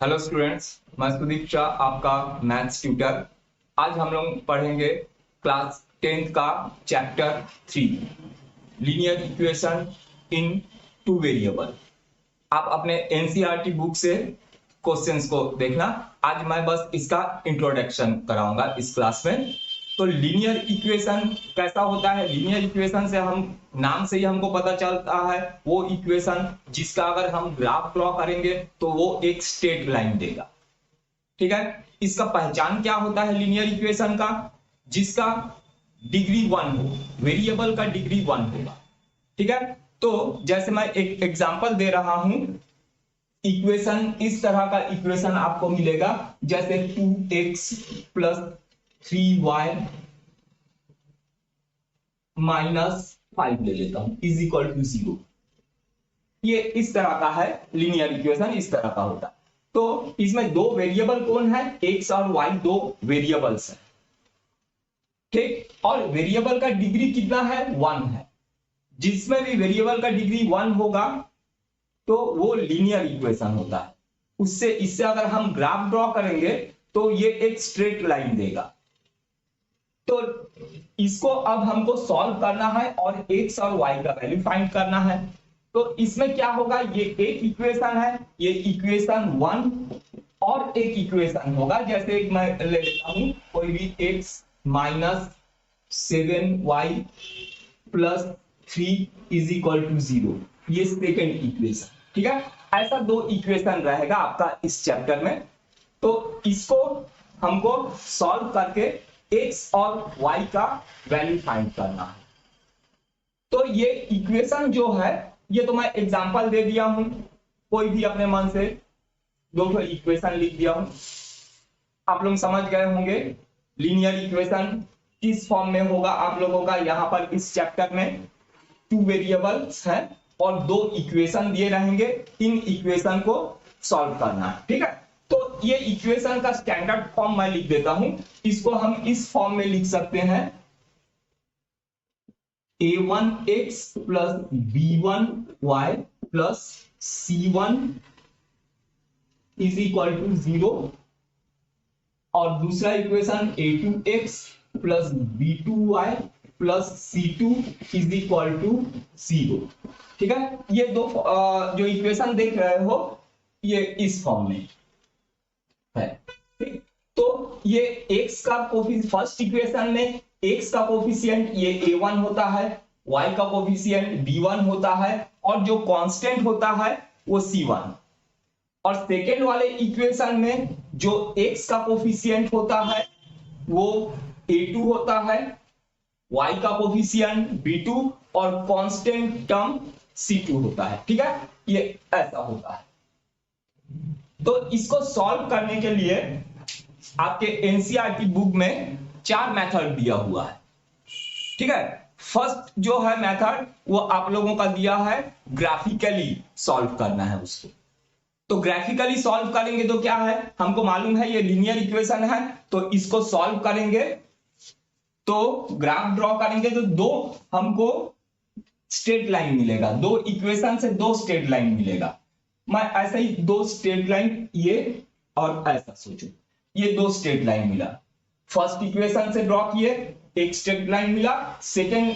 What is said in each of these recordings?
Hello students, मैं सुदीप शाह, आपका maths tutor. आज हम लोग पढ़ेंगे क्लास 10th का chapter 3, linear equation in two variable. आप अपने एनसीईआरटी बुक से क्वेश्चंस को देखना। आज मैं बस इसका इंट्रोडक्शन कराऊंगा इस क्लास में। तो लीनियर इक्वेशन कैसा होता है? लीनियर इक्वेशन से हम नाम से ही हमको पता चलता है वो इक्वेशन जिसका अगर हम ग्राफ ड्रॉ करेंगे तो वो एक स्ट्रेट लाइन देगा। ठीक है। इसका पहचान क्या होता है लीनियर इक्वेशन का? जिसका डिग्री 1 हो, वेरिएबल का डिग्री 1 होगा। ठीक है। तो जैसे मैं एक एग्जांपल दे रहा हूं, इक्वेशन इस तरह का इक्वेशन आपको मिलेगा जैसे 2x प्लस 3y माइनस 5 ले लेता हूं इज इक्वल टू 0। ये इस तरह का है लीनियर इक्वेशन, इस तरह का होता है। तो इसमें दो वेरिएबल कौन है? x और y दो वेरिएबल्स हैं। ठीक। और वेरिएबल का डिग्री कितना है? 1 है। जिसमें भी वेरिएबल का डिग्री 1 होगा तो वो लीनियर इक्वेशन होता है। उससे इससे अगर हम ग्राफ ड्रॉ करेंगे तो ये एक स्ट्रेट लाइन देगा। तो इसको अब हमको सॉल्व करना है और x और y का वैल्यू फाइंड करना है। तो इसमें क्या होगा? ये एक इक्वेशन है, ये इक्वेशन 1 और एक इक्वेशन होगा जैसे एक मैं ले लेता हूं कोई भी x minus 7y plus 3 is equal to 0। ये सेकेंड इक्वेशन। ठीक है। ऐसा दो इक्वेशन रहेगा आपका इस चैप्टर में। तो इसको हमको सॉल्व करके x और y का वैल्यू फाइंड करना है। तो ये इक्वेशन जो है, ये तो मैं एग्जांपल दे दिया हूं, कोई भी अपने मन से दो इक्वेशन लिख दिया हूं। आप लोग समझ गए होंगे लीनियर इक्वेशन किस फॉर्म में होगा आप लोगों का। यहां पर इस चैप्टर में 2 वेरिएबल्स हैं और 2 इक्वेशन दिए रहेंगे। इन इक्वेशन को सॉल्व करना है। ठीक है। तो ये इक्वेशन का स्टैंडर्ड फॉर्म मैं लिख देता हूं। इसको हम इस फॉर्म में लिख सकते हैं a1x plus b1y plus c1 is equal to 0। और दूसरा equation a2x plus b2y plus c2 is equal to 0। ठीक है। ये दो जो इक्वेशन देख रहे हो ये इस फॉर्म में है। ठीक। तो ये x का कोफिशिएंट, फर्स्ट इक्वेशन में x का कोफिशिएंट ये a1 होता है, y का कोफिशिएंट b1 होता है और जो कांस्टेंट होता है वो c1। और सेकेंड वाले इक्वेशन में जो x का कोफिशिएंट होता है वो a2 होता है, y का कोफिशिएंट b2 और कांस्टेंट टर्म c2 होता है। ठीक है। ये ऐसा होता है। तो इसको सॉल्व करने के लिए आपके एनसीईआरटी बुक में 4 मेथड दिया हुआ है। ठीक है। फर्स्ट जो है मेथड वो आप लोगों का दिया है ग्राफिकली सॉल्व करना है उसको। तो ग्राफिकली सॉल्व करेंगे तो क्या है, हमको मालूम है ये लीनियर इक्वेशन है। तो इसको सॉल्व करेंगे तो ग्राफ ड्रॉ करेंगे तो दो हमको स्ट्रेट लाइन मिलेगा, दो इक्वेशन से दो स्ट्रेट लाइन मिलेगा। मैं ऐसे ही दो स्ट्रेट लाइन ये और ऐसा सोचो, ये दो स्ट्रेट लाइन मिला। फर्स्ट इक्वेशन से ड्रॉ किए, एक स्ट्रेट लाइन मिला, सेकेंड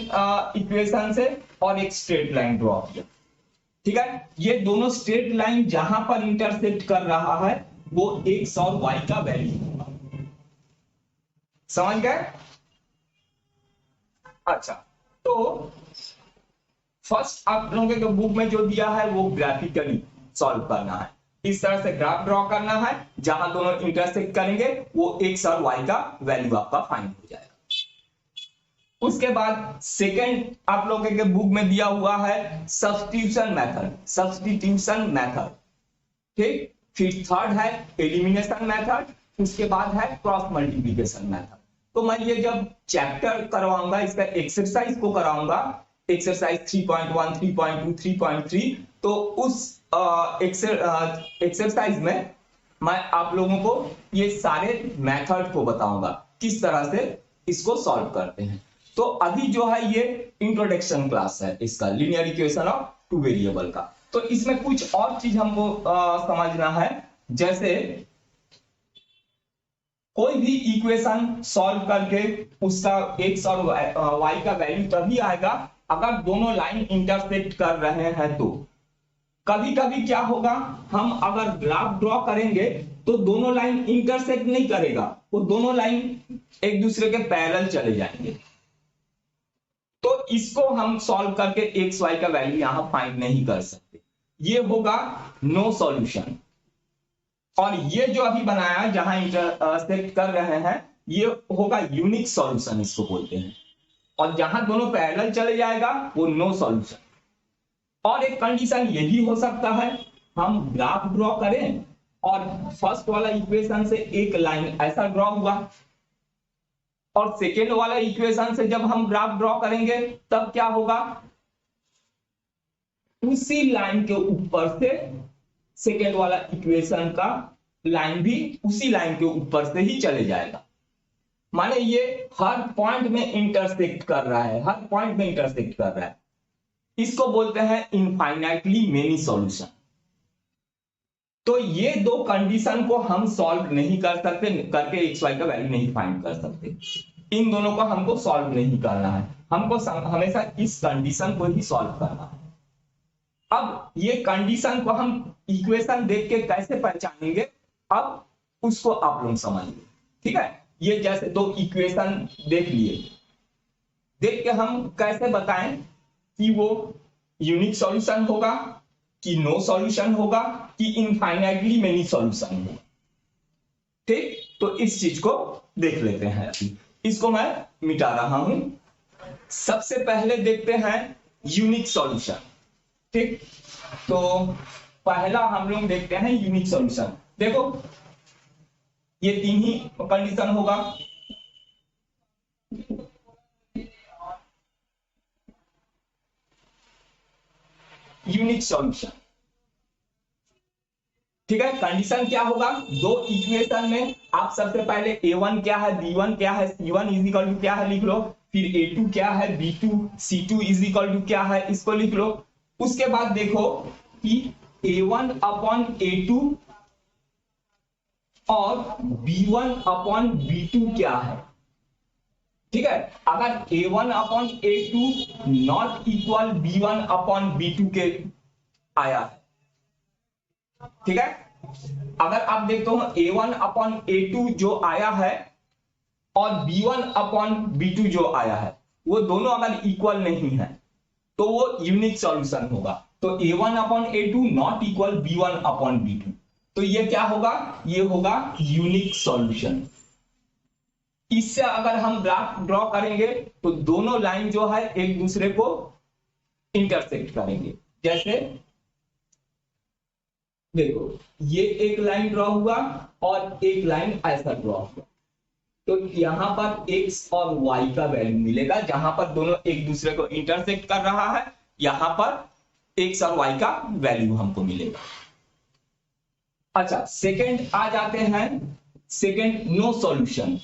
इक्वेशन से और एक स्ट्रेट लाइन ड्रॉ किया। ठीक है। ये दोनों स्ट्रेट लाइन जहां पर इंटरसेक्ट कर रहा है वो x और y का वैल्यू होगा। समझ गए? अच्छा। तो फर्स्ट आप लोगों के बुक में जो दिया है वो ग्राफिकली सॉल्व करना है। इस तरह से ग्राफ ड्रॉ करना है, जहां दोनों इंटरसेक्ट करेंगे वो x और y का वैल्यू आपका फाइंड हो जाएगा। उसके बाद सेकंड आप लोगों के बुक में दिया हुआ है सब्स्टिट्यूशन मेथड, सब्स्टिट्यूशन मेथड। ठीक। फिर थर्ड है एलिमिनेशन मेथड, उसके बाद है क्रॉस मल्टीप्लिकेशन मेथड। तो मैं ये जब चैप्टर करवाऊंगा, इसका एक्सरसाइज को कराऊंगा, एक्सरसाइज 3.1, 3.2, 3.3, तो उस एक्सरसाइज में मैं आप लोगों को ये सारे मेथड को बताऊंगा किस तरह से इसको सॉल्व करते हैं। तो अभी जो है ये इंट्रोडक्शन क्लास है इसका, linear equation of two variable का। तो इसमें कुछ और चीज हमको समझना है जैसे कोई भी इक्वेशन सॉल्व करके उसका एक्स और वाई का वैल्यू तभी आएगा अगर दोनों लाइन इंटरसेक्ट कर रहे हैं। तो कभी कभी क्या होगा, हम अगर ग्राफ ड्रॉ करेंगे तो दोनों लाइन इंटरसेक्ट नहीं करेगा, वो दोनों लाइन एक दूसरे के पैरेलल चले जाएंगे। तो इसको हम सॉल्व करके एक्स वाई का वैल्यू यहां फाइंड नहीं कर सकते, ये होगा नो सॉल्यूशन। और ये जो अभी बनाया जहां इंटरसेक्ट कर रहे हैं ये होगा यूनिक सॉल्यूशन इसको बोलते हैं। और जहां दोनों पैरेलल चले जाएगा वो नो सॉल्यूशन। और एक कंडीशन ये भी हो सकता है, हम ग्राफ ड्रॉ करें और फर्स्ट वाला इक्वेशन से एक लाइन ऐसा ड्रॉ हुआ और सेकेंड वाला इक्वेशन से जब हम ग्राफ ड्रॉ करेंगे तब क्या होगा, उसी लाइन के ऊपर से सेकेंड वाला इक्वेशन का लाइन भी उसी लाइन के ऊपर से ही चले जाएगा। माने ये हर पॉइंट में इंटरसेक्ट कर रहा है, हर पॉइंट में इंटरसेक्ट कर रहा है। इसको बोलते हैं इनफाइनाइटली मेनी सॉल्यूशन। तो ये दो कंडीशन को हम सॉल्व नहीं कर सकते, करके एक्स वाई का वैल्यू नहीं फाइंड कर सकते। इन दोनों को हमको सॉल्व नहीं करना है, हमको हमेशा इस कंडीशन को ही सॉल्व करना है। अब ये कंडीशन को हम इक्वेशन देख के कैसे पहचानेंगे, अब उसको आप लोग समझिए। ठीक है, ये जैसे दो इक्वेशन देख लिए, देख के हम कैसे बताएं कि वो यूनिक सॉल्यूशन होगा कि नो सॉल्यूशन होगा कि इनफाइनाइटली मेनी सॉल्यूशन होगा। ठीक, तो इस चीज को देख लेते हैं। अभी इसको मैं मिटा रहा हूं। सबसे पहले देखते हैं यूनिक सॉल्यूशन। ठीक, तो पहला हम लोग देखते हैं यूनिक सॉल्यूशन। देखो ये तीन ही कंडीशन होगा। यूनिक सॉल्यूशन, ठीक है। कंडीशन क्या होगा, दो इक्वेशन में आप सबसे पहले a1 क्या है, b1 क्या है, c1 इज इक्वल टू क्या है लिख लो, फिर a2 क्या है, b2 c2 is equal to क्या है इसको लिख लो। उसके बाद देखो कि a1 अपॉन a2 और b1 अपॉन b2 क्या है। ठीक है, अगर a1 upon a2 not equal b1 upon b2 के आया है, ठीक है, अगर आप देखते हो a1 अपॉन a2 जो आया है और b1 अपॉन b2 जो आया है वो दोनों अगर इक्वल नहीं है तो वो यूनिक सॉल्यूशन होगा। तो a1 upon a2 not equal b1 upon b2, तो ये क्या होगा, ये होगा यूनिक सॉल्यूशन। इससे अगर हम ग्राफ ड्रॉ करेंगे तो दोनों लाइन जो है एक दूसरे को इंटरसेक्ट करेंगे। जैसे देखो ये एक लाइन ड्रॉ हुआ और एक लाइन ऐसा ड्रॉ हुआ, तो यहां पर x और y का वैल्यू मिलेगा। जहां पर दोनों एक दूसरे को इंटरसेक्ट कर रहा है यहां पर x और y का वैल्यू हमको मिलेगा। अच्छा, सेकंड आ जाते हैं, second no solution.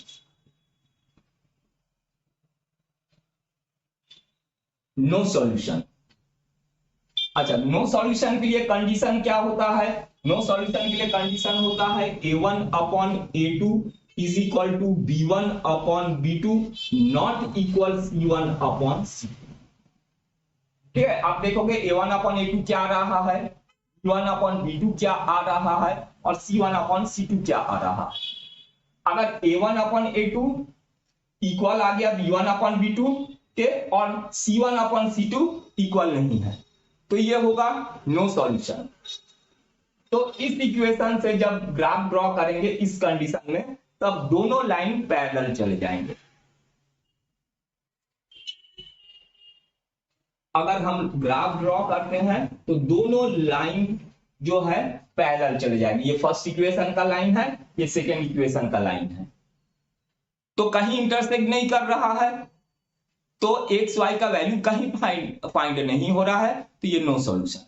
No solution, अच्छा नो सॉल्यूशन के लिए कंडीशन क्या होता है, नो सॉल्यूशन के लिए कंडीशन होता है a1 upon a2 is equal to b1 upon b2 not equal c1 upon c2। ठीक है, आप देखोगे a1 अपॉन a2 क्या आ रहा है, b1 अपॉन b2 क्या आ रहा है और c1 अपॉन c2 क्या आ रहा है। अगर a1 अपॉन a2 इक्वल आ गया b1 अपॉन b2 के और c1 अपॉन c2 इक्वल नहीं है तो ये होगा नो सॉल्यूशन। तो इस इक्वेशन से जब ग्राफ ड्रॉ करेंगे इस कंडीशन में तब दोनों लाइन पैरेलल चले जाएंगे। अगर हम ग्राफ ड्रॉ करते हैं तो दोनों लाइन जो है पैरेलल चले जाएंगे। ये फर्स्ट इक्वेशन का लाइन है, ये सेकेंड इक्वेशन का लाइन है, तो कहीं इंटरसेक्ट नहीं कर रहा है, तो एक्स वाई का वैल्यू कहीं फाइंड नहीं हो रहा है, तो ये नो सॉल्यूशन।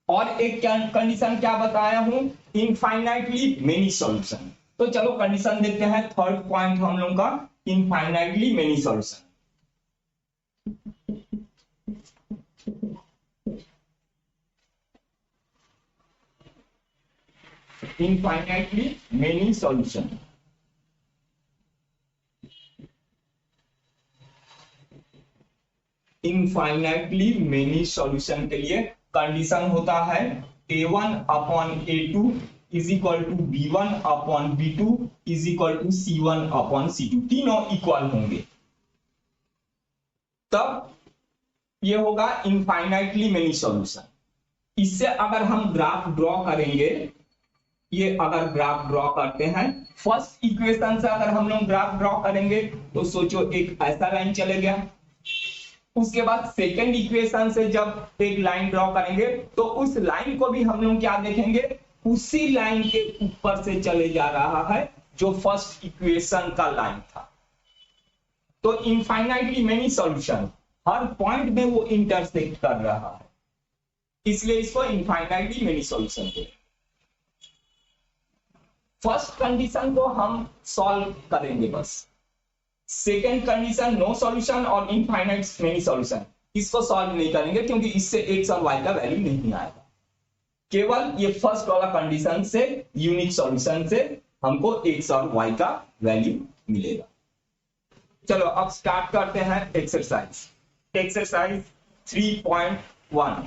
और एक कंडीशन क्या बताया हूं, इनफाइनाइटली मेनी सॉल्यूशन। तो चलो कंडीशन देखते हैं, थर्ड पॉइंट हम लोग का infinitely many solution. Infinitely many solution. Infinitely many solution के लिए कंडीशन होता है a1 upon a2 is equal to b1 upon b2 is equal to c1 upon c2, तीनों इक्वल होंगे, तब ये होगा इनफाइनाइटली मेनी सॉल्यूशन। इससे अगर हम ग्राफ ड्रॉ करेंगे, ये अगर ग्राफ ड्रॉ करते हैं, फर्स्ट इक्वेशन से अगर हम लोग ग्राफ ड्रॉ करेंगे तो सोचो एक ऐसा लाइन चले गया, उसके बाद सेकेंड इक्वेशन से जब एक लाइन ड्रॉ करेंगे तो उस लाइन को भी हम लोग क्या देखेंगे, उसी लाइन के ऊपर से चले जा रहा है जो फर्स्ट इक्वेशन का लाइन था। तो इनफाइनाइटली मेनी सॉल्यूशन हर पॉइंट में वो इंटरसेक्ट कर रहा है, इसलिए इसको इनफाइनाइटली मेनी सॉल्यूशन कहते हैं। फर्स्ट कंडीशन को हम सॉल्व करेंगे बस, सेकेंड कंडीशन नो सॉल्यूशन और इनफाइनाइट मेनी सॉल्यूशन इसको सॉल्व नहीं करेंगे क्योंकि इससे एक्स और वाई का वैल्यू नहीं आएगा। केवल ये फर्स्ट वाला कंडीशन से यूनिक सॉल्यूशन से हमको एक्स और वाई का वैल्यू मिलेगा। चलो अब स्टार्ट करते हैं एक्सरसाइज। एक्सरसाइज 3.1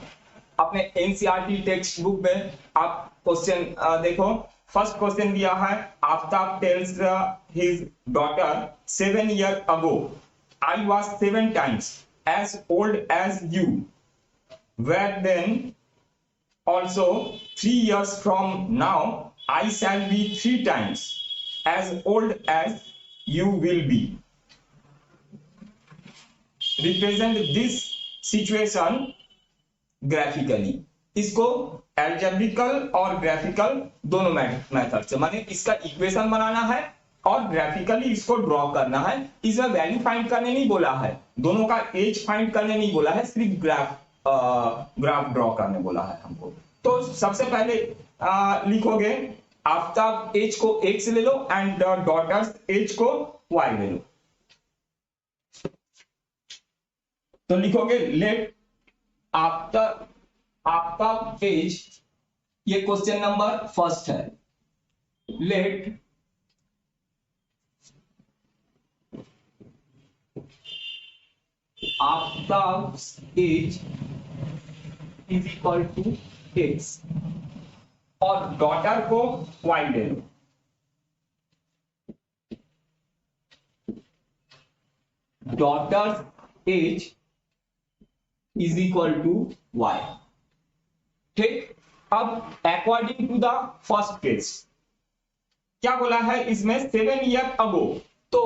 अपने एनसीईआरटी टेक्स्ट बुक में आप क्वेश्चन देखो। फर्स्ट क्वेश्चन दिया है, Aftab tales his daughter 7 years ago I was 7 times as old as you were then, also 3 years from now I shall be 3 times as old as you will be. Represent this situation graphically. इसको algebraical और graphical दोनों method से, माने इसका equation बनाना है और graphically इसको draw करना है। इसमें वैल्यू फाइंड करने नहीं बोला है, दोनों का एज फाइंड करने नहीं बोला है, सिर्फ ग्राफ ड्रॉ करने बोला है हमको। तो सबसे पहले लिखोगे आफ्ताब एज को एक्स ले लो एंड डॉटर्स एज को वाई ले लो। तो लिखोगे लेट आफ्ताब एज, ये क्वेश्चन नंबर फर्स्ट है, let Aftab age is equal to x और डॉटर को वाई ले लो। Daughter age is equal to y. ठीक, अब according to the first case क्या बोला है इसमें, 7 years ago, तो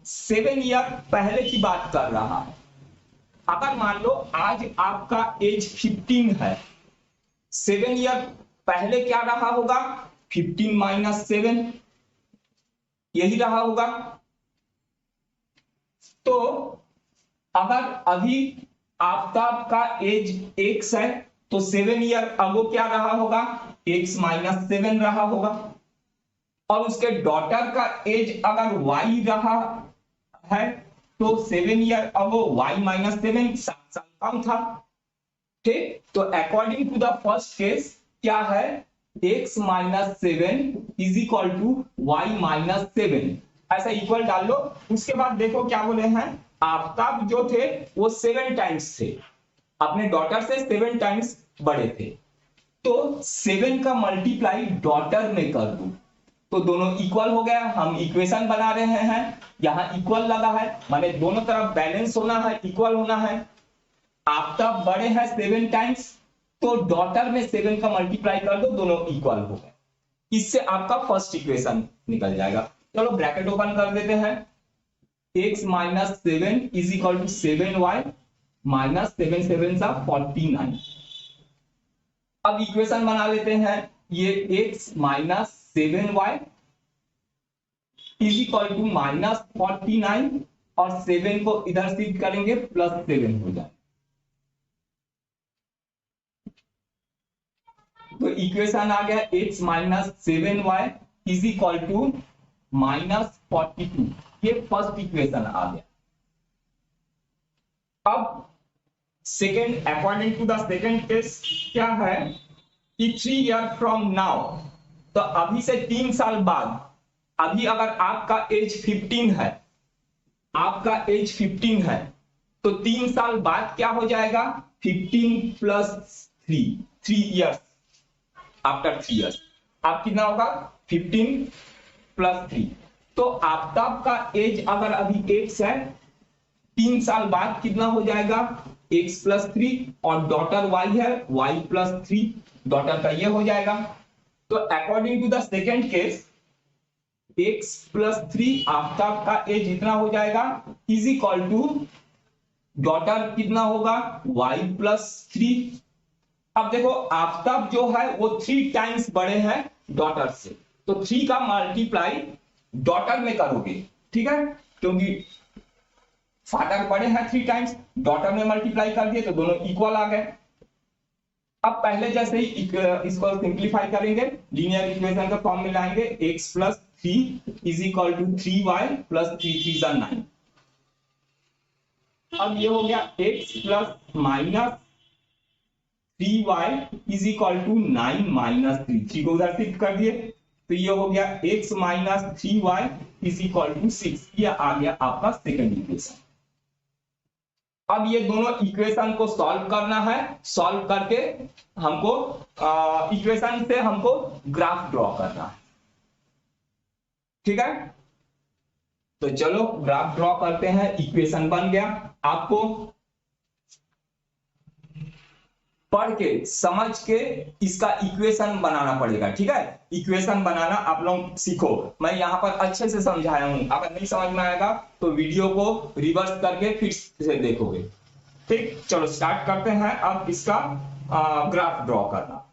7 years पहले की बात कर रहा है। अगर मान लो आज आपका एज 15 है, 7 years पहले क्या रहा होगा, 15 - 7 यही रहा होगा। तो अगर अभी आफ्ताब का एज x है तो 7 years अगो क्या रहा होगा, x - 7 रहा होगा। और उसके डॉटर का एज अगर y रहा है तो 7 years अगो y - 7 7 साल कम था। ठीक, तो according to the first case क्या है, x - 7 is equal to y - 7, ऐसा इक्वल डाल लो। उसके बाद देखो क्या बोले हैं, आफ्ताब जो थे वो 7 टाइम्स थे, अपने डॉटर से 7 टाइम्स बड़े थे, तो 7 का मल्टीप्लाई डॉटर में कर दो तो दोनों इक्वल हो गया। हम इक्वेशन बना रहे हैं, यहां इक्वल लगा है, माने दोनों तरफ बैलेंस होना है, इक्वल होना है। आफ्ताब बड़े हैं 7 टाइम्स, तो डॉटर में 7 का मल्टीप्लाई कर दो, दोनों इक्वल हो गए। इससे आपका फर्स्ट इक्वेशन निकल जाएगा। चलो ब्रैकेट ओपन कर देते हैं, x - 7 is equal to 7y - 7 7 सा 49। अब इक्वेशन बना लेते हैं, ये x - 7y is equal to -49 और 7 को इधर शिफ्ट करेंगे +7 हो जाए। तो इक्वेशन आ गया x - 7y is equal to -42, ये फर्स्ट इक्वेशन आ गया। अब second, according to the second case क्या है कि 3 years from now तो अभी से 3 साल बाद, अभी अगर आपका एज 15 है, आपका एज 15 है, तो 3 साल बाद क्या हो जाएगा, 15 प्लस 3 इयर्स, आफ्टर 3 इयर्स आप कितना होगा, 15 प्लस 3। तो आफ्ताब का एज अगर अभी x है, 3 साल बाद कितना हो जाएगा, x प्लस 3, और डॉटर y है, y प्लस 3, डॉटर का ये हो जाएगा। तो according to the second case, x plus 3 Aftab का एज इतना हो जाएगा, इज इक्वल टू डॉटर कितना होगा, y प्लस 3। अब देखो आफ्ताब जो है वो 3 टाइम्स बड़े हैं डॉटर से, तो 3 का मल्टीप्लाई डॉटर में करोगे, ठीक है, क्योंकि फादर बड़े हैं 3 टाइम्स, डॉटर में मल्टीप्लाई कर दिए तो दोनों इक्वल आ गए। अब पहले जैसे ही इसको सिंप्लीफाई करेंगे, लीनियर इक्वेशन का फॉर्म में लाएंगे, x plus 3 is equal to 3y plus 3 3 जा 9। अब ये हो गया x plus minus 3y is equal to 9 minus 3 को उधर शिफ्ट कर दिए, तो ये हो गया x minus 3y is equal to 6। ये आ गया आपका सेकंड इक्वेशन। अब ये दोनों इक्वेशन को सॉल्व करना है, सॉल्व करके हमको इक्वेशन से हमको ग्राफ ड्रॉ करना है, ठीक है। तो चलो ग्राफ ड्रॉ करते हैं। इक्वेशन बन गया, आपको पढ़ के समझ के इसका इक्वेशन बनाना पड़ेगा, ठीक है। इक्वेशन बनाना आप लोग सीखो, मैं यहां पर अच्छे से समझाया हूं, अगर नहीं समझ में आएगा तो वीडियो को रिवर्स करके फिर से देखोगे, ठीक। चलो स्टार्ट करते हैं अब इसका ग्राफ ड्रॉ करना।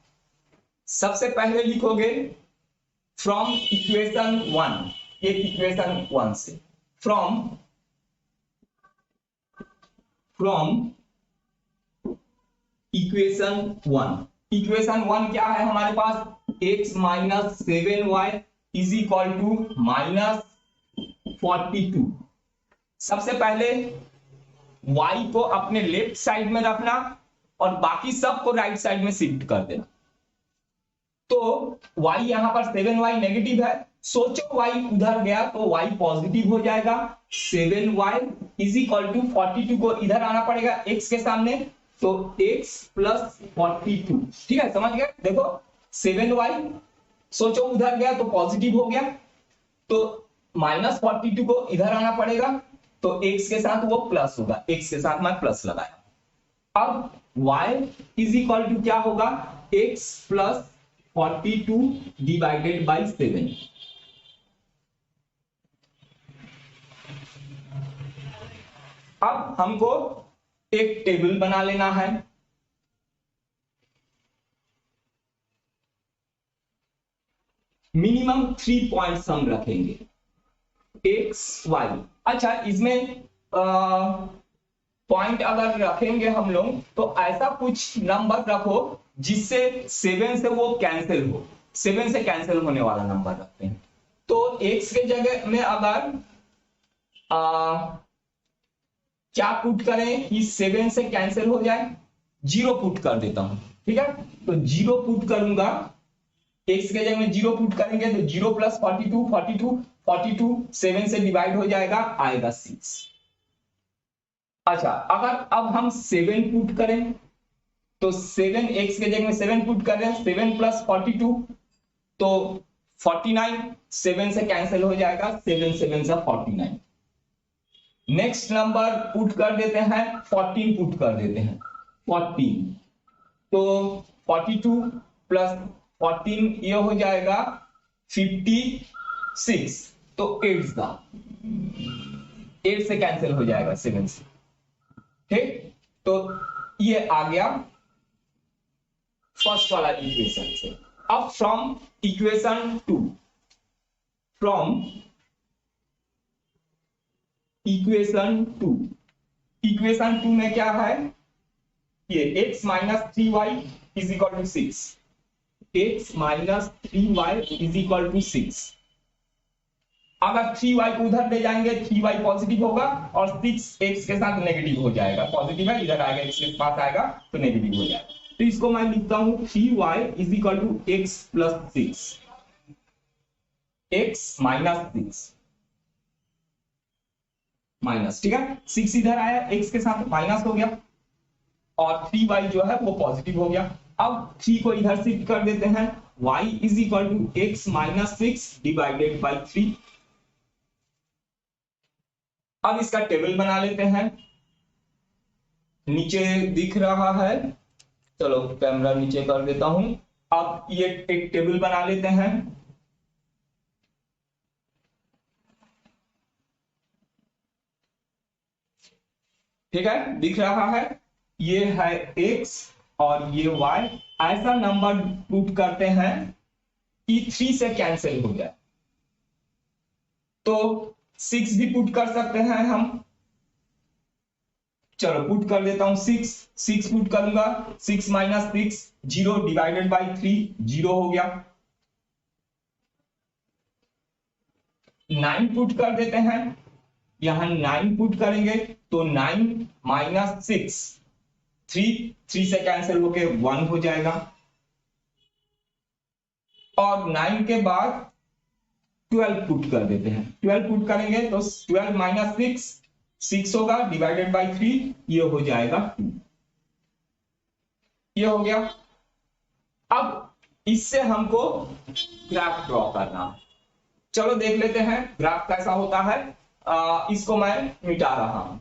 सबसे पहले लिखोगे फ्रॉम इक्वेशन 1, ये इक्वेशन 1 से, फ्रॉम इक्वेशन 1। इक्वेशन 1 क्या है हमारे पास, x minus 7y is equal to minus 42। सबसे पहले y को अपने लेफ्ट साइड में रखना और बाकी सब को राइट साइड में शिफ्ट कर देना। तो y यहां पर 7y नेगेटिव है, सोचो y उधर गया तो y पॉजिटिव हो जाएगा। 7y इज इक्वल टू 42 को इधर आना पड़ेगा x के सामने, तो x प्लस 42, ठीक है, समझ गए। देखो 7y सोचो उधर गया तो पॉजिटिव हो गया, तो माइनस 42 को इधर आना पड़ेगा, तो x के साथ वो प्लस होगा, x के साथ मैं प्लस लगाया। अब y इज इक्वल टू क्या होगा, x प्लस 42 डिवाइडेड बाई 7। अब हमको एक टेबल बना लेना है। मिनिमम 3 पॉइंट्स हम रखेंगे, x y। अच्छा, इसमें पॉइंट अगर रखेंगे हम लोग तो ऐसा कुछ नंबर रखो जिससे 7 से वो कैंसिल हो, 7 से कैंसिल होने वाला नंबर रखते हैं। तो x के जगह में अगर क्या पुट करें कि 7 से कैंसिल हो जाए, 0 पुट कर देता हूं, ठीक है। तो 0 पुट करूंगा, x के जगह में 0 पुट करेंगे तो 0 प्लस 42 7 से डिवाइड हो जाएगा, आएगा 6। अच्छा, अगर अब हम 7 पुट करें तो 7 x के जगह में 7 पुट कर रहे हैं, 7 प्लस 42 तो 49, 7 से कैंसिल हो जाएगा, 7 7 से 49। नेक्स्ट नंबर पुट कर देते हैं, 14 पुट कर देते हैं, 14 तो 42 प्लस 14 ये हो जाएगा 56, तो 8 से कैंसिल हो जाएगा 7 से, ठीक। तो ये आ गया फर्स्ट वाला इक्वेशन से। अब फ्रॉम इक्वेशन 2, फ्रॉम इक्वेशन 2 में क्या है, ये x minus 3y is equal to 6, x minus 3y is equal to 6। अगर 3y को उधर ले जाएंगे 3y पॉजिटिव होगा और 6x के साथ नेगेटिव हो जाएगा, पॉजिटिव है इधर आएगा, x के पास आएगा तो नेगेटिव हो जाएगा। तो इसको मैं लिखता हूं 3y is equal to x plus 6। x minus 6 minus, ठीक है, 6 इधर आया x के साथ माइनस हो गया और 3y जो है वो पॉजिटिव हो गया। अब 3 को इधर शिफ्ट कर देते हैं, y is equal to x minus 6 divided by 3। अब इसका टेबल बना लेते हैं, नीचे दिख रहा है, चलो कैमरा नीचे कर देता हूं। अब ये एक टेबल बना लेते हैं, ठीक है, दिख रहा है, ये है x और ये y। ऐसा नंबर पुट करते हैं कि 3 से कैंसिल हो जाए, तो 6 भी पुट कर सकते हैं हम, चलो पुट कर देता हूं 6 पुट करूंगा, 6 माइनस 6 0 डिवाइडेड बाई 3 0 हो गया। 9 पुट कर देते हैं, यहां 9 पुट करेंगे तो 9 माइनस 6 3 से कैंसिल होके 1 हो जाएगा, और 9 के बाद 12 पुट कर देते हैं, 12 पुट करेंगे तो 12 माइनस 6 होगा डिवाइडेड बाई 3, ये हो जाएगा 2, ये हो गया। अब इससे हमको ग्राफ ड्रॉ करना है, चलो देख लेते हैं ग्राफ कैसा होता है। इसको मैं मिटा रहा हूं,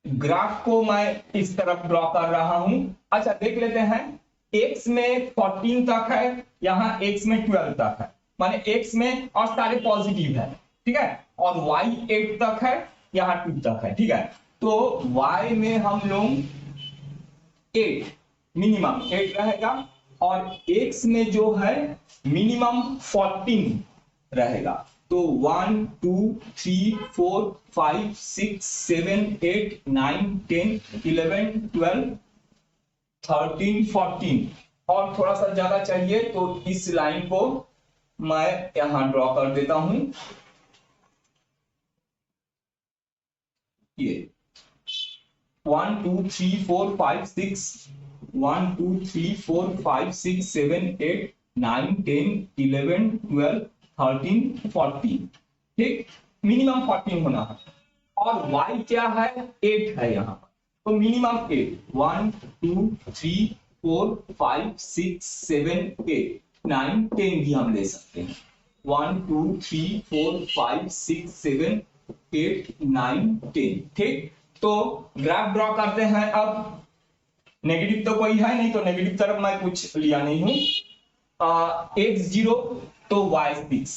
ग्राफ को मैं इस तरफ ड्रॉ कर रहा हूं। अच्छा देख लेते हैं, x में 14 तक है, यहां x में 12 तक है, माने x में और सारे पॉजिटिव है, ठीक है, और y 8 तक है, यहां 2 तक है, ठीक है, तो y में हम लोग 8 मिनिमम 8 रहेगा, और x में जो है मिनिमम 14 रहेगा, तो 1 2 3 4 5 6 7 8 9 10 11 12 13 14, और थोड़ा सा ज्यादा चाहिए तो इस लाइन को मैं यहां ड्रॉ कर देता हूं, ये 1 2 3 4 5 6 1 2 3 4 5 6 7 8 9 10 11 12 13 14, ठीक, मिनिमम 14 होना है, और y क्या है 8 है यहाँ पर, तो मिनिमम 8 1 2 3 4 5 6 7 8 9 10 भी हम ले सकते हैं, 1 2 3 4 5 6 7 8 9 10, ठीक। तो ग्राफ ड्रॉ करते हैं, अब नेगेटिव तो कोई है नहीं, तो नेगेटिव तरफ मैं कुछ लिया नहीं हूं, x 0 तो y 6,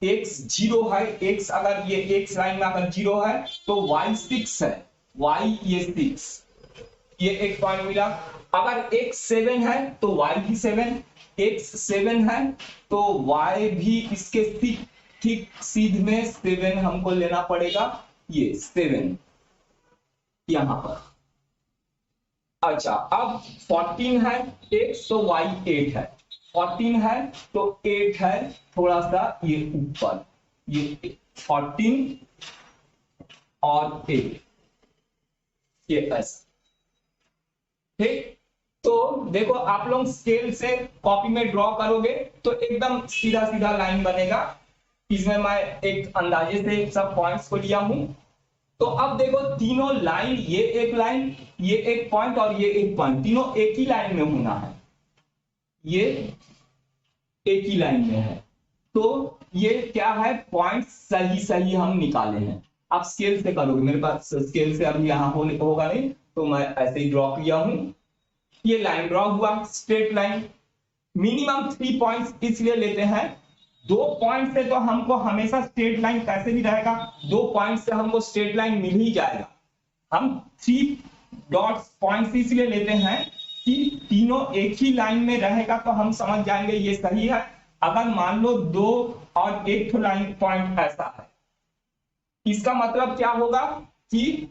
x 0 है, x अगर ये x लाइन में अगर 0 है तो y 6 है, y ये 6, ये एक पॉइंट मिला। अगर x 7 है तो y भी 7, x 7 है तो y भी इसके ठीक सीध में 7 हमको लेना पड़ेगा, ये 7 यहां पर। अच्छा अब 14 है x तो y 8 है, 14 है तो 8 है थोड़ा सा ये ऊपर, ये 14 और 8, ये ऐसा, ठीक। तो देखो आप लोग स्केल से कॉपी में ड्रॉ करोगे तो एकदम सीधा सीधा लाइन बनेगा, इसमें मैं एक अंदाजे से सब पॉइंट्स को लिया हूं। तो अब देखो तीनों लाइन, ये एक लाइन, ये एक पॉइंट और ये एक पॉइंट, तीनों एक ही लाइन में होना है, ये एक ही लाइन में है, तो ये क्या है पॉइंट सही सही हम निकाले हैं। आप स्केल से करोगे, मेरे पास स्केल से अभी यहाँ होगा नहीं, तो मैं ऐसे ही ड्रॉ किया हूं, ये लाइन ड्रॉ हुआ स्ट्रेट लाइन। मिनिमम 3 पॉइंट्स इसलिए लेते हैं, 2 पॉइंट से तो हमको हमेशा स्ट्रेट लाइन कैसे भी रहेगा, 2 पॉइंट से हमको स्ट्रेट लाइन मिल ही जाएगा। हम 3 डॉट्स पॉइंट्स इसलिए लेते हैं कि तीनों एक ही लाइन में रहेगा, तो हम समझ जाएंगे ये सही है। अगर मान लो 2 और 1 लाइन पॉइंट ऐसा है, इसका मतलब क्या होगा कि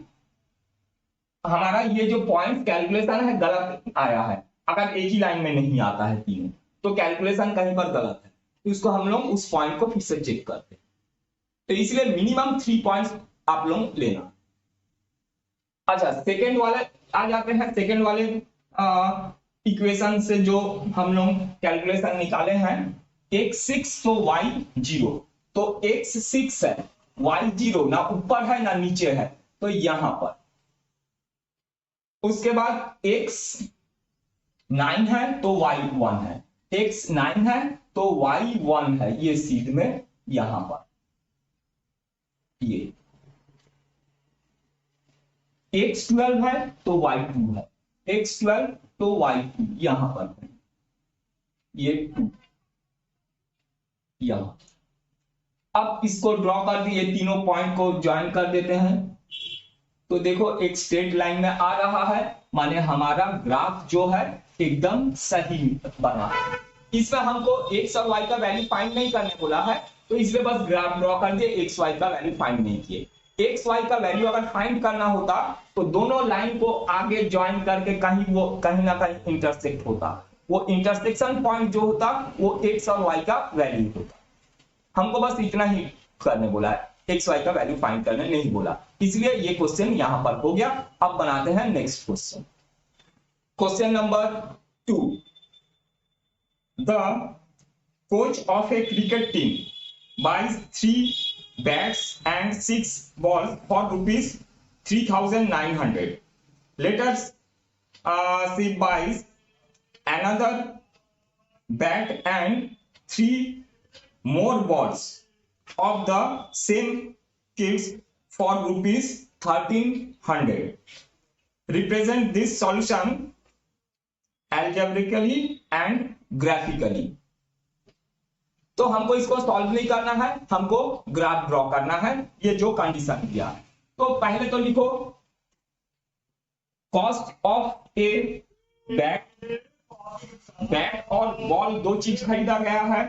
हमारा ये जो पॉइंट कैलकुलेशन है गलत आया है, अगर एक ही लाइन में नहीं आता है तीनों, तो कैलकुलेशन कहीं पर गलत है, तो इसको हम लोग उस पॉइंट को फिर से चेक करते हैं। तो इसलिए मिनिमम 3 पॉइंट्स आप लोग लेना। अच्छा सेकेंड वाले आ जाते हैं, सेकेंड वाले इक्वेशन से जो हम लोग कैलकुलेशन निकाले हैं, x6 तो y0, तो x6 है, y0 ना ऊपर है ना नीचे है, तो यहां पर। उसके बाद x9 है तो y1 है, x9 है तो y1 है, ये सीध में यहां पर। ये x12 है तो y2 है, x12 तो y2 यहां पर है, ये 2 यहां। अब इसको ड्रॉ कर दिए, तीनों पॉइंट को ज्वाइन कर देते हैं, तो देखो एक स्ट्रेट लाइन में आ रहा है, माने हमारा ग्राफ जो है एकदम सही बना है। इसमें हमको एक्स और वाई का वैल्यू फाइंड नहीं करने बोला है, तो इसलिए बस ग्राफ ड्रॉ कर दिए, एक्स वाई का वैल्यू फाइंड नहीं किए। एक्स वाई का वैल्यू अगर फाइंड करना होता तो दोनों लाइन को आगे ज्वाइन करके कहीं ना कहीं इंटरसेक्ट होता, वो इंटरसेक्शन पॉइंट जो होता वो एक्स और वाई का वैल्यू होता। हमको बस इतना ही करने बोला है, एक्स वाई का वैल्यू फाइंड करने नहीं बोला, इसलिए ये क्वेश्चन यहां पर हो गया। अब बनाते हैं next question, question number 2। The coach of A cricket team buys 3 bats and 6 balls for rupees 3,900. Later she buys another bat and 3 more balls of the same kits for rupees 1,300. Represent this solution algebraically and graphically. तो हमको इसको solve नहीं करना है, हमको graph draw करना है, ये जो कंडीशन दिया है। तो पहले तो लिखो कॉस्ट ऑफ ए बैट और बॉल, दो चीज खरीदा गया है,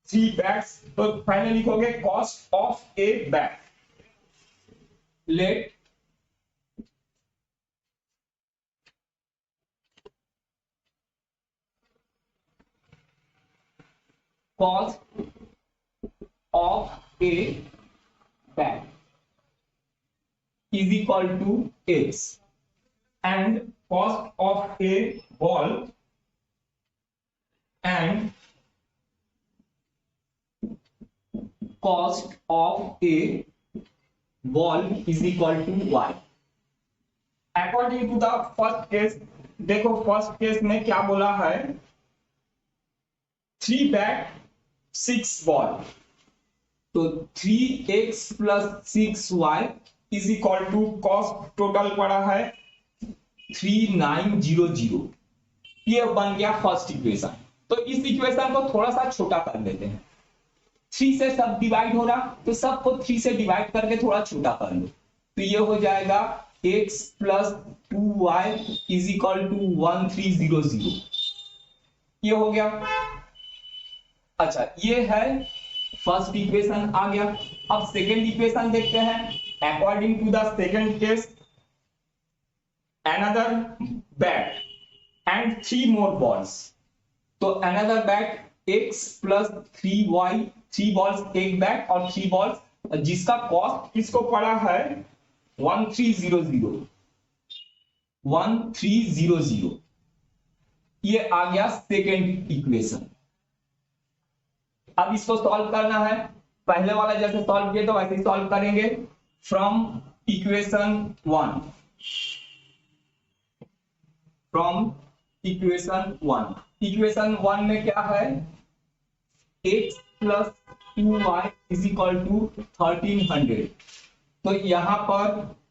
3 बैट्स, तो पहले लिखोगे cost of a bat. Let cost of a bat is equal to x and cost of a ball and cost of a ball is equal to y. According to the first case, देखो first case में क्या बोला है, 3 bat 6 ball, तो 3x plus 6y is equal to cost total पड़ा है 3900, ये बन गया फर्स्ट इक्वेशन। तो इस इक्वेशन को थोड़ा सा छोटा कर लेते हैं, 3 से सब डिवाइड हो रहा तो सबको 3 से डिवाइड करके थोड़ा छोटा कर लो, तो ये हो जाएगा x plus 2y is equal to 1300, ये हो गया। अच्छा, ये है फर्स्ट इक्वेशन आ गया। अब सेकेंड इक्वेशन देखते हैं। According to the second case, another bat and 3 more balls, तो another bat x plus 3y, 3 balls एक बैट और 3 बॉल्स, जिसका कॉस्ट किसको पड़ा है 1300, 1300, ये आ गया सेकेंड इक्वेशन। अब इसको सॉल्व करना है, पहले वाला जैसे सॉल्व किया तो वैसे ही सॉल्व करेंगे। फ्रॉम इक्वेशन 1, फ्रॉम इक्वेशन 1 में क्या है, x plus 2y is equal to 1300, तो यहां पर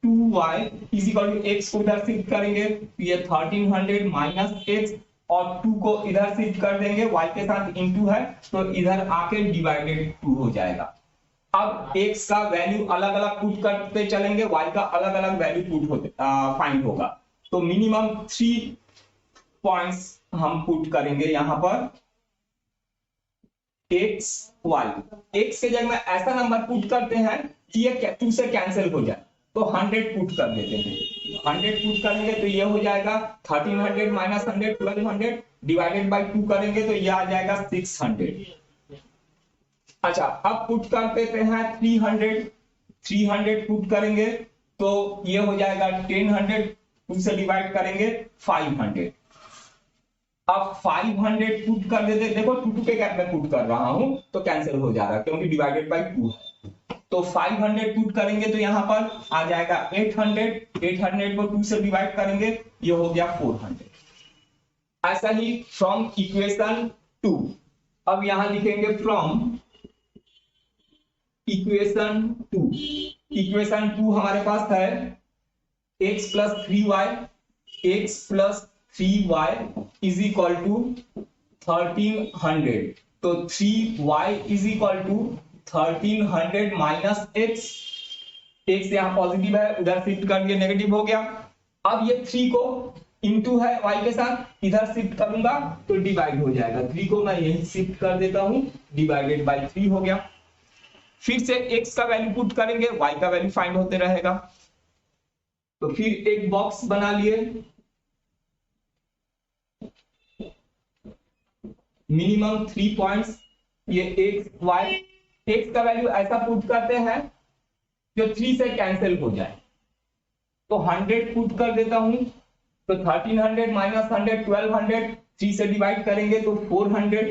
2y is equal to x को इधर शिफ्ट करेंगे, तो ये 1300 माइनस x, और 2 को इधर शिफ्ट कर देंगे, y के साथ इनटू है तो इधर आके डिवाइडेड 2 हो जाएगा। अब x का वैल्यू अलग अलग पुट करते चलेंगे, y का अलग अलग वैल्यू पुट होते फाइंड होगा, तो मिनिमम 3 पॉइंट्स हम पुट करेंगे यहां पर। x y, x के जगह में ऐसा नंबर पुट करते हैं कि ये 2 से कैंसिल हो जाए, तो 100 पुट कर देते हैं, 100 पुट करेंगे तो ये हो जाएगा 1300 माइनस 100 1200 डिवाइडेड बाय 2 करेंगे तो ये आ जाएगा 600। अच्छा, अब पुट कर देते हैं 300 पुट करेंगे तो ये हो जाएगा 1000, 2 से डिवाइड करेंगे 500, अब 500 पुट कर देते, देखो 2 के गैप में पुट कर रहा हूं तो कैंसिल हो जा रहा है क्योंकि डिवाइडेड बाय 2 है। तो 500 पुट करेंगे तो यहां पर आ जाएगा 800, 800 को 2 से डिवाइड करेंगे, ये हो गया 400। ऐसा ही फ्रॉम इक्वेशन 2, अब यहां लिखेंगे फ्रॉम इक्वेशन 2। इक्वेशन 2 हमारे पास है x plus 3y, x plus 3y is equal to 1300। तो 3y is equal to 1300 minus x, x यहाँ पॉजिटिव है उधर शिफ्ट कर दिया नेगेटिव हो गया। अब ये 3 को इंटू है y के साथ, इधर शिफ्ट करूंगा तो डिवाइड हो जाएगा, 3 को मैं यही शिफ्ट कर देता हूं, डिवाइडेड बाय 3 हो गया। फिर से x का वैल्यू पुट करेंगे, y का वैल्यू फाइंड होते रहेगा। तो फिर एक बॉक्स बना लिए, मिनिमम 3 पॉइंट्स, ये x y, x का वैल्यू ऐसा पुट करते हैं जो 3 से कैंसिल हो जाए। तो 100 पुट कर देता हूं, तो 1300 माइनस 100 1200, 3 से डिवाइड करेंगे तो 400।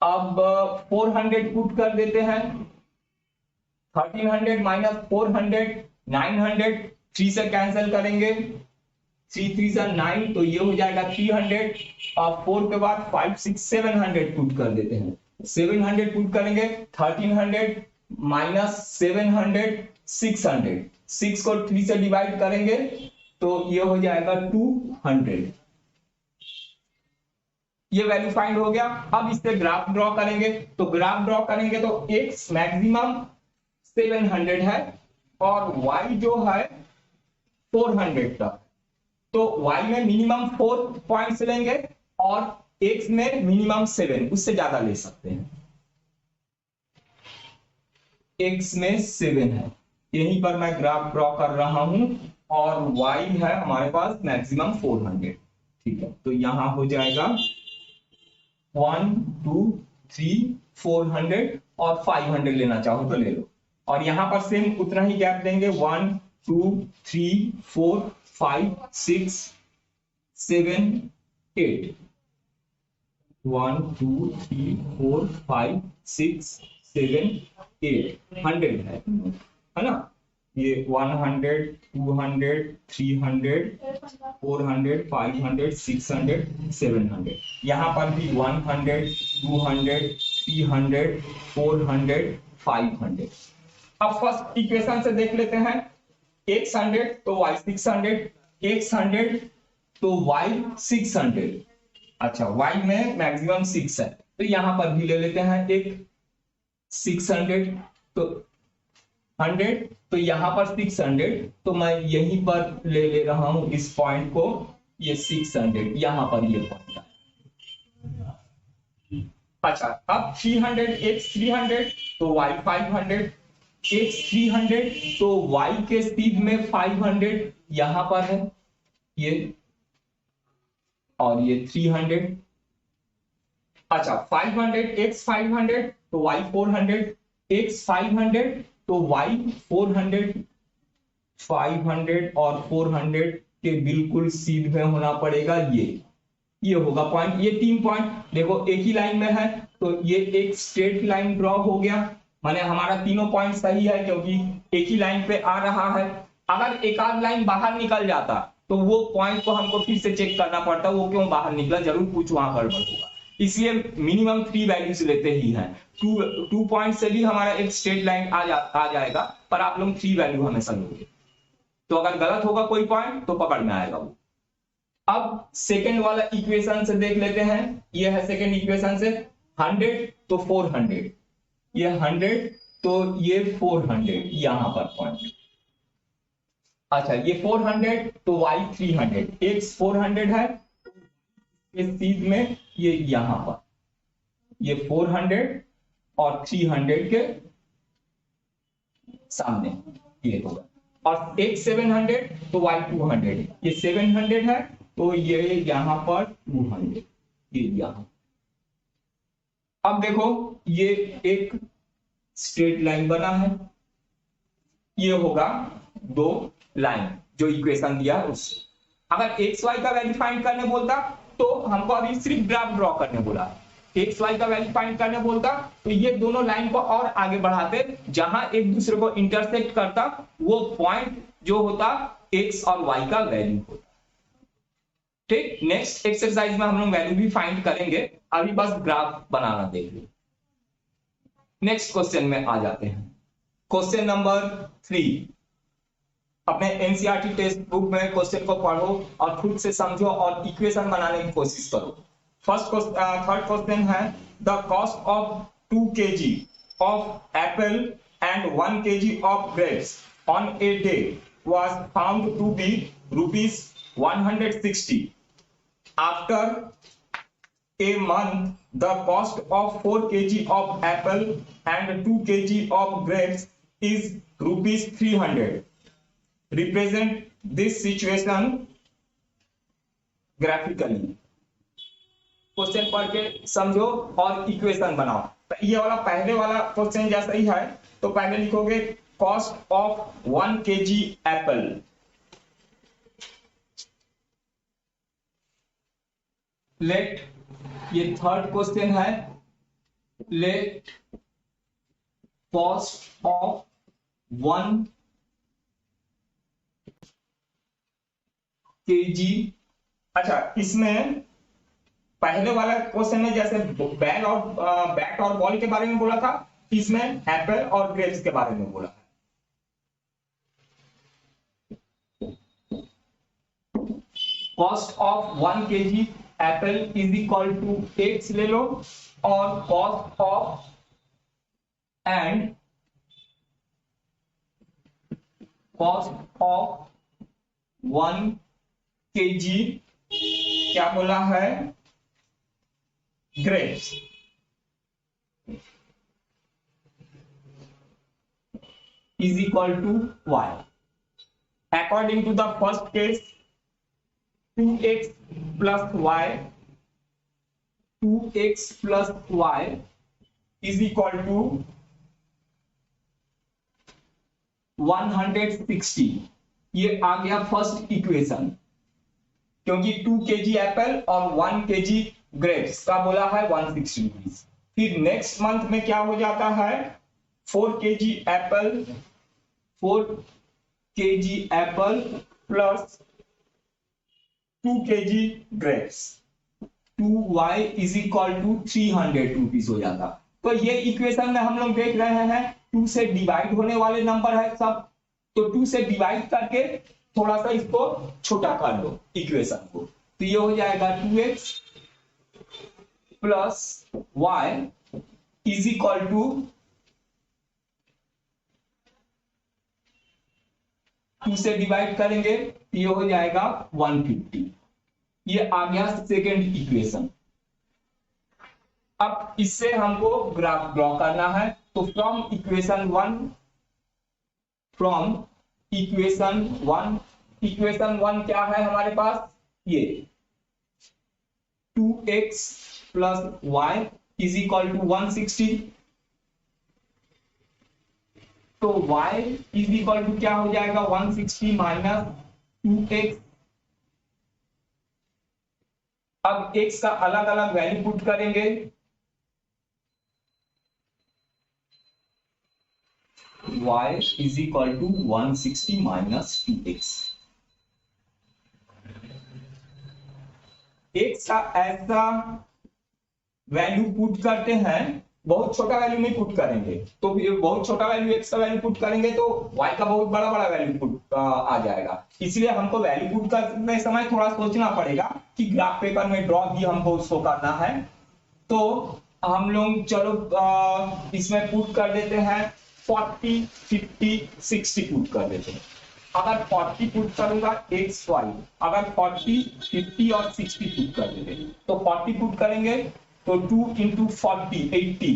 अब 400 पुट कर देते हैं, 1300 माइनस 400 900, 3 से कैंसिल करेंगे, 3 3 से 9 तो ये हो जाएगा 300। और 4 के बाद 5 6 700 पुट कर देते हैं, 700 पुट करेंगे, 1300 माइनस 700 600, 6 को 3 से डिवाइड करेंगे तो ये हो जाएगा 200। ये वैल्यू फाइंड हो गया। अब इससे ग्राफ ड्रॉ करेंगे, तो ग्राफ ड्रॉ करेंगे तो x मैक्सिमम 700 है और y जो है 400 तक। तो y में मिनिमम 4 पॉइंट्स लेंगे और x में मिनिमम 7, उससे ज्यादा ले सकते हैं। x में 7 है, यहीं पर मैं ग्राफ ड्रॉ कर रहा हूं और y है हमारे पास मैक्सिमम 400। ठीक है, तो यहां हो जाएगा 1 2 3 400 और 500 लेना चाहो तो ले लो। और यहां पर सेम उतना ही गैप देंगे, 1 2 3 4 5 6 7 8, 1 2 3 4 5 6 7 8, 100 है ना। ये 100 200 300 400 500 600 700, यहाँ पर भी 100 200 300 400 500। अब फर्स्ट इक्वेशन से देख लेते हैं, x 100 तो y 600, x 100 तो y 600। अच्छा, y में मैक्सिमम 6 है तो यहां पर भी ले लेते हैं एक 600, तो 100 तो यहां पर 600, तो मैं यहीं पर ले रहा हूं इस पॉइंट को, ये 600 यहां पर ये पॉइंट है। अच्छा, अब 300 x 300 तो y 500, x 300 तो y के सीध में 500 यहां पर है ये, और ये 300। अच्छा, 500 x 500 तो y 400, x 500 तो y 400, 500 और 400 के बिल्कुल सीध में होना पड़ेगा ये होगा पॉइंट। ये 3 पॉइंट देखो एक ही लाइन में है तो ये एक स्ट्रेट लाइन ड्रॉ हो गया, माने हमारा तीनों पॉइंट सही है क्योंकि एक ही लाइन पे आ रहा है। अगर एक आध लाइन बाहर निकल जाता तो वो पॉइंट को हमको फिर से चेक करना पड़ता, वो क्यों बाहर निकला, जरूर कुछ वहां गड़बड़ होगा। इसलिए मिनिमम 3 वैल्यूज लेते ही हैं। 2 पॉइंट से भी हमारा एक स्ट्रेट लाइन आ जाएगा, पर आप लोग 3 वैल्यू हमेशा लोगे, तो अगर गलत होगा कोई पॉइंट तो पकड़ में आएगा वो। अब सेकेंड वाला इक्वेशन से देख लेते हैं, ये है सेकेंड इक्वेशन से, 100 तो 400, ये 100 तो ये 400 यहां पर पॉइंट। अच्छा, ये 400 तो y 300, x 400 है इस चीज में, ये यहां पर ये 400 और 300 के सामने ये होगा, और x 700 तो y 200, ये 700 है तो ये यहां पर 200, ये यहां। अब देखो ये एक स्ट्रेट लाइन बना है, ये होगा 2 लाइन जो इक्वेशन दिया है उससे। अगर एक्स वाई का वैल्यू फाइंड करने बोलता तो हमको अभी सिर्फ ग्राफ ड्रॉ करने बोला, एक्स वाई का वैल्यू फाइंड करने बोलता, तो ये दोनों लाइन को और आगे बढ़ाते, जहां एक दूसरे को इंटरसेक्ट करता वो पॉइंट जो होता एक्स और वाई का वैल्यू होता। ठीक, नेक्स्ट एक्सरसाइज में हम लोग वैल्यू भी फाइंड करेंगे, अभी बस ग्राफ बनाना देख लो। नेक्स्ट क्वेश्चन में आ जाते हैं। क्वेश्चन नंबर 3, अपने एनसीईआरटी टेक्स्ट बुक में क्वेश्चन को पढ़ो और खुद से समझो और इक्वेशन बनाने की कोशिश करो। थर्ड क्वेश्चन है, the cost of 2 kg of Apple and 1 kg of grapes on a day was found to be rupees 160. After a month, the cost of 4 kg of apple and 2 kg of grapes is rupees 300. Represent this situation graphically. Question पढ़ के समझो और equation बनाओ। ये वाला पहले वाला question जैसा ही है, तो पहले लिखोगे cost of 1 kg apple, let, ये थर्ड क्वेश्चन है, लेट कॉस्ट ऑफ 1 kg। अच्छा, इसमें पहले वाला क्वेश्चन में जैसे बैट और बॉल के बारे में बोला था, इसमें एप्पल और ग्रेप्स के बारे में बोला है। Cost of 1 kg apple is equal to x ले लो, और cost of and cost of 1 kg क्या बोला है, grapes is equal to y. According to the first case, 2x plus y is equal to 160। ये आ गया फर्स्ट इक्वेशन, क्योंकि 2 kg एप्पल और 1 kg ग्रेप्स का बोला है 160 रुपीज। फिर नेक्स्ट मंथ में क्या हो जाता है, 4 kg apple plus 2 kg grapes, 2y is equal to 300 rupees हो जाता। तो ये इक्वेशन में हम लोग देख रहे हैं 2 से डिवाइड होने वाले नंबर है सब, तो 2 से डिवाइड करके थोड़ा सा इसको छोटा कर लो इक्वेशन को, तो ये हो जाएगा 2x plus y is equal to 2 से डिवाइड करेंगे तो ये हो जाएगा 150। ये आ गया सेकेंड इक्वेशन। अब इससे हमको ग्राफ ड्रॉ करना है, तो फ्रॉम इक्वेशन वन क्या है हमारे पास, ये 2x plus y is equal to 160, तो y इज इक्वल टू क्या हो जाएगा 160 माइनस 2x। अब x का अलग अलग वैल्यू पुट करेंगे, y is equal to 160 minus 2x। x का ऐसा वैल्यू पुट करते हैं, बहुत छोटा वैल्यू नहीं पुट करेंगे, तो बहुत छोटा वैल्यू x का वैल्यू पुट करेंगे तो y का बहुत बड़ा बड़ा वैल्यू पुट आ जाएगा। इसलिए हमको वैल्यू पुट करते समय थोड़ा सोचना पड़ेगा कि ग्राफ पेपर में ड्रॉ भी हमको उसको करना है। तो हम लोग चलो इसमें पुट कर देते हैं 40, 50, 60 पुट कर देते हैं। अगर 40 पुट करूंगा एक्स वाई, अगर 40, 50 और 60 पुट कर देंगे, तो 40 पुट करेंगे तो 2 इंटू 40 80,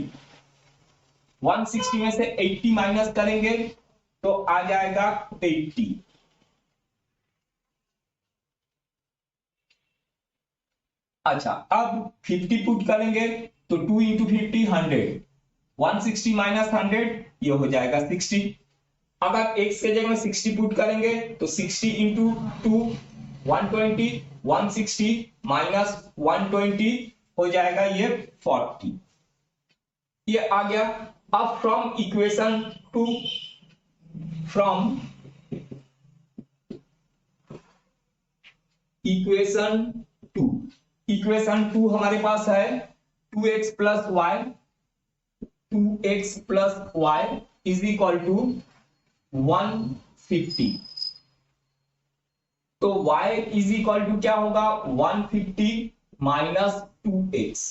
160 में से 80 माइनस करेंगे तो आ जाएगा 80। अच्छा, अब 50 पुट करेंगे तो 2 इंटू 50 100, 160 माइनस 100 ये हो जाएगा 60। अगर x के जगह में 60 पुट करेंगे तो 60 इंटू 2 120, 160 माइनस 120 हो जाएगा ये 40। ये आ गया। अब from equation two, from equation two हमारे पास है 2x plus y, 2x plus y is equal to 150। तो y इज इक्वल टू क्या होगा, 150 माइनस 2x।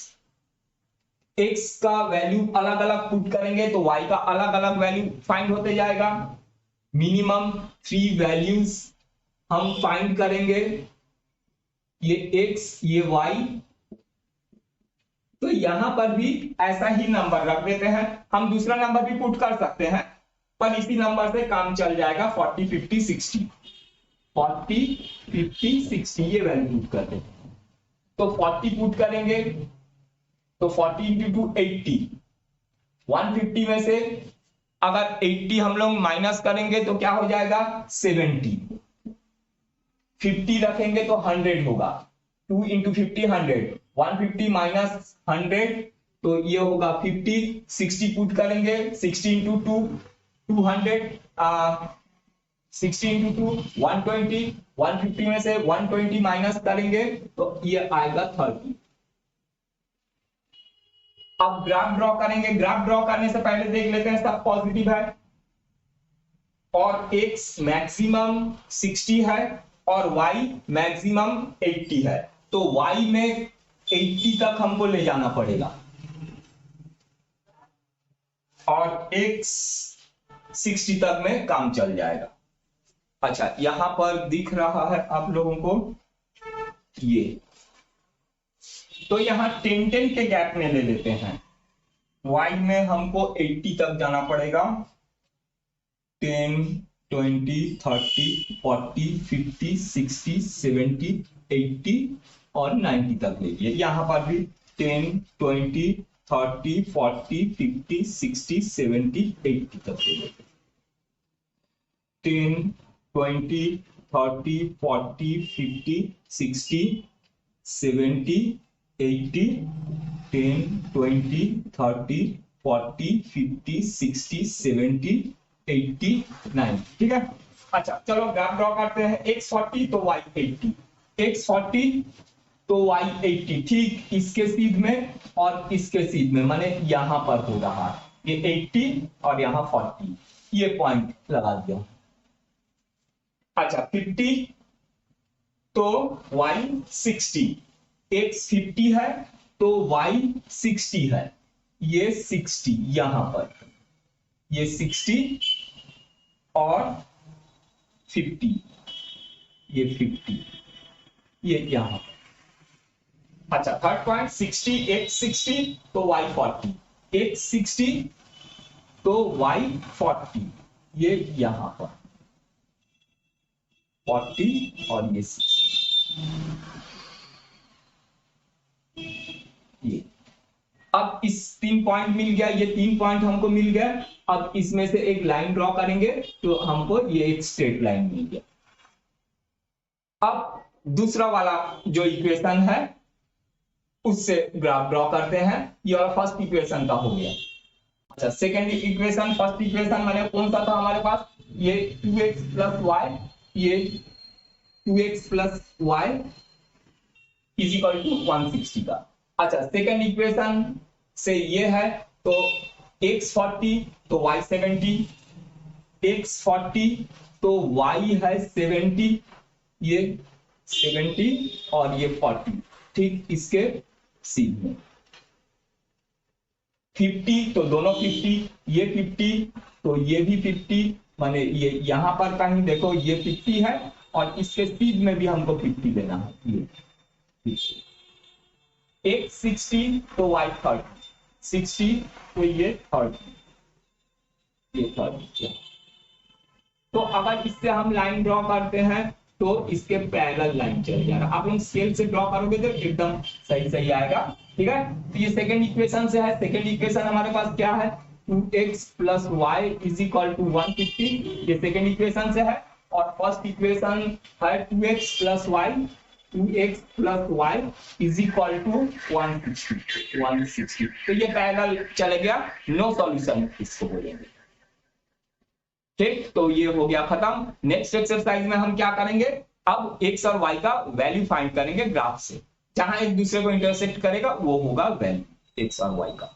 x का वैल्यू अलग अलग पुट करेंगे तो y का अलग अलग वैल्यू फाइंड होते जाएगा। मिनिमम 3 वैल्यूज हम फाइंड करेंगे, ये x ये y। तो यहां पर भी ऐसा ही नंबर रख देते हैं, हम दूसरा नंबर भी पुट कर सकते हैं पर इसी नंबर से काम चल जाएगा। 40 50 60, 40 50 60 ये वैल्यू पुट कर देते। तो 40 पुट करेंगे तो 40 इंटू 2 80, 150 में से अगर 80 हम लोग माइनस करेंगे तो क्या हो जाएगा 70, 50 रखेंगे तो 100 होगा, 2 इंटू 50 100, 150 माइनस 100 तो ये होगा 50, 60 पुट करेंगे, 60 इंटू 2 200, 60 इंटू 2 120, 150 में से 120 माइनस करेंगे तो ये आएगा 30। अब ग्राफ ड्रॉ करेंगे, ग्राफ ड्रॉ करने से पहले देख लेते हैं सब पॉजिटिव है और x मैक्सिमम 60 है और y मैक्सिमम 80 है। तो y में 80 तक हमको ले जाना पड़ेगा और x 60 तक में काम चल जाएगा। अच्छा, यहां पर दिख रहा है आप लोगों को ये, तो यहां 10 10 के गैप में ले लेते हैं। y में हमको 80 तक जाना पड़ेगा, 10 20 30 40 50 60 70 80 और 90 तक ले लिए। यहां पर भी 10 20 30 40 50 60 70 80 तक ले लेते। 10 20 30 40 50 60 70 80, 10 20 30 40 50 60 70 80 90, ठीक है। अच्छा चलो ग्राफ ड्रॉ करते हैं। x 40 तो y 80, x 40 तो y 80, ठीक इसके सीध में और इसके सीध में, माने यहां पर हो रहा है ये 80 और यहां 40, ये पॉइंट लगा दिया। अच्छा 50 तो y 60, x 50 है तो y 60 है, ये 60 यहां पर, ये 60 और 50, ये 50 ये यहां पर। अच्छा थर्ड पॉइंट 60, x 60 तो y 40, x 60 तो y 40, ये यहां पर 40 और ये 60। ये अब इस 3 पॉइंट मिल गया, ये 3 पॉइंट हमको मिल गया। अब इसमें से एक लाइन ड्रॉ करेंगे तो हमको ये एक स्ट्रेट लाइन मिल गया। अब दूसरा वाला जो इक्वेशन है उससे ग्राफ ड्रॉ करते हैं। ये वाला फर्स्ट इक्वेशन का हो गया। अच्छा सेकेंड इक्वेशन, फर्स्ट इक्वेशन माने कौन सा था हमारे पास, ये 2x प्लस वाई, ये 2x plus y is equal to 160 का। अच्छा सेकेंड इक्वेशन से ये है तो x 40 तो y 70, x 40 तो y है 70, ये 70 और ये 40, ठीक इसके सीध में। 50 तो दोनों 50, ये 50 तो ये भी 50, माने ये यहां पर कहीं देखो ये 50 है और इसके सीध में भी हमको 50 लेना है। ये x 60 तो y 30, 60 तो ये 30, ये 30। तो अगर इससे हम लाइन ड्रॉ करते हैं तो इसके पैरेलल लाइन चल जाएगा। आप लोग स्केल से ड्रॉ करोगे तो एकदम सही सही आएगा, ठीक है। तो ये सेकंड इक्वेशन से है। सेकंड इक्वेशन हमारे पास क्या है, 2x plus y is equal to 150, ये सेकंड इक्वेशन से है। और फर्स्ट इक्वेशन है 2x plus y, 2x plus y is equal to 160। तो ये पैरेलल चले गया, नो सॉल्यूशन इसको बोलेंगे। ठीक, तो ये हो गया खत्म। नेक्स्ट एक्सरसाइज में हम क्या करेंगे, अब x और y का वैल्यू फाइंड करेंगे ग्राफ से, जहां एक दूसरे को इंटरसेक्ट करेगा वो होगा वैल्यू x और y का।